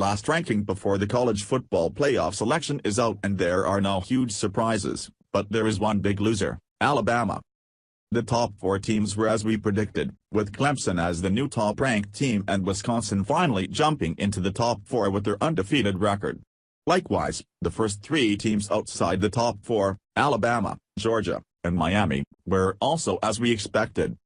last ranking before the college football playoff selection is out, and there are no huge surprises, but there is one big loser: Alabama. The top 4 teams were as we predicted, with Clemson as the new top-ranked team and Wisconsin finally jumping into the top 4 with their undefeated record. Likewise, the first 3 teams outside the top 4, Alabama, Georgia, and Miami, were also as we expected.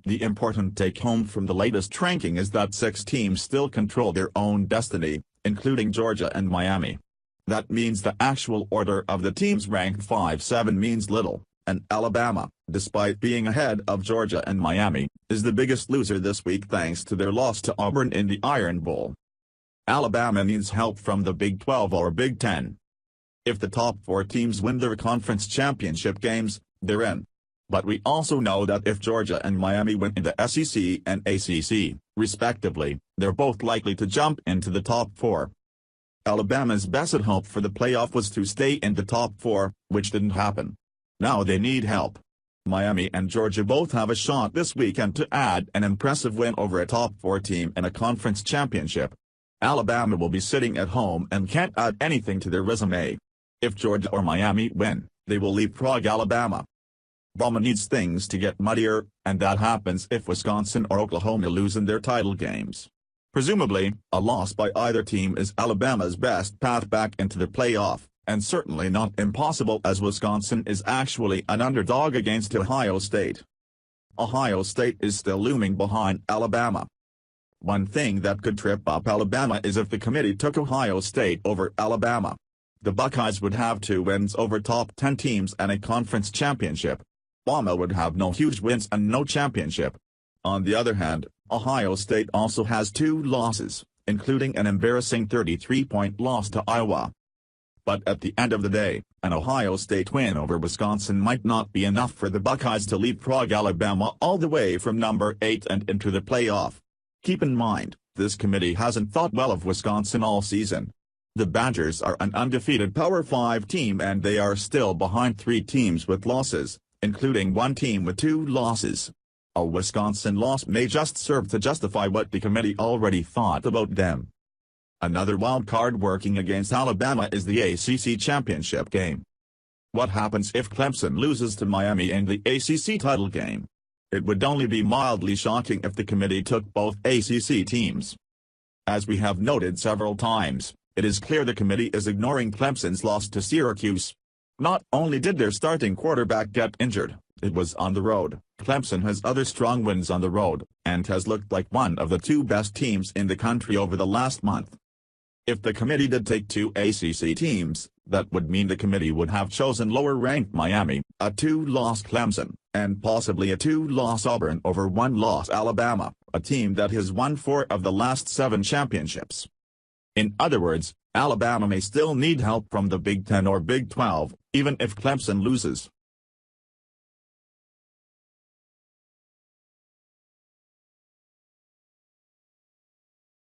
The important take-home from the latest ranking is that 6 teams still control their own destiny, including Georgia and Miami. That means the actual order of the teams ranked 5-7 means little, and Alabama, despite being ahead of Georgia and Miami, is the biggest loser this week thanks to their loss to Auburn in the Iron Bowl. Alabama needs help from the Big 12 or Big 10. If the top 4 teams win their conference championship games, they're in. But we also know that if Georgia and Miami win in the SEC and ACC, respectively, they're both likely to jump into the top 4. Alabama's best hope for the playoff was to stay in the top 4, which didn't happen. Now they need help. Miami and Georgia both have a shot this weekend to add an impressive win over a top 4 team in a conference championship. Alabama will be sitting at home and can't add anything to their resume. If Georgia or Miami win, they will leapfrog Alabama. Bama needs things to get muddier, and that happens if Wisconsin or Oklahoma lose in their title games. Presumably, a loss by either team is Alabama's best path back into the playoff, and certainly not impossible as Wisconsin is actually an underdog against Ohio State. Ohio State is still looming behind Alabama. One thing that could trip up Alabama is if the committee took Ohio State over Alabama. The Buckeyes would have 2 wins over top 10 teams and a conference championship. Bama would have no huge wins and no championship. On the other hand, Ohio State also has 2 losses, including an embarrassing 33-point loss to Iowa. But at the end of the day, an Ohio State win over Wisconsin might not be enough for the Buckeyes to leapfrog Alabama all the way from number 8 and into the playoff. Keep in mind, this committee hasn't thought well of Wisconsin all season. The Badgers are an undefeated Power 5 team and they are still behind 3 teams with losses, including 1 team with 2 losses. A Wisconsin loss may just serve to justify what the committee already thought about them. Another wild card working against Alabama is the ACC championship game. What happens if Clemson loses to Miami in the ACC title game? It would only be mildly shocking if the committee took both ACC teams. As we have noted several times, it is clear the committee is ignoring Clemson's loss to Syracuse. Not only did their starting quarterback get injured, it was on the road. Clemson has other strong wins on the road, and has looked like one of the 2 best teams in the country over the last month. If the committee did take 2 ACC teams, that would mean the committee would have chosen lower-ranked Miami, a 2-loss Clemson, and possibly a 2-loss Auburn over 1-loss Alabama, a team that has won 4 of the last 7 championships. In other words, Alabama may still need help from the Big 10 or Big 12, even if Clemson loses.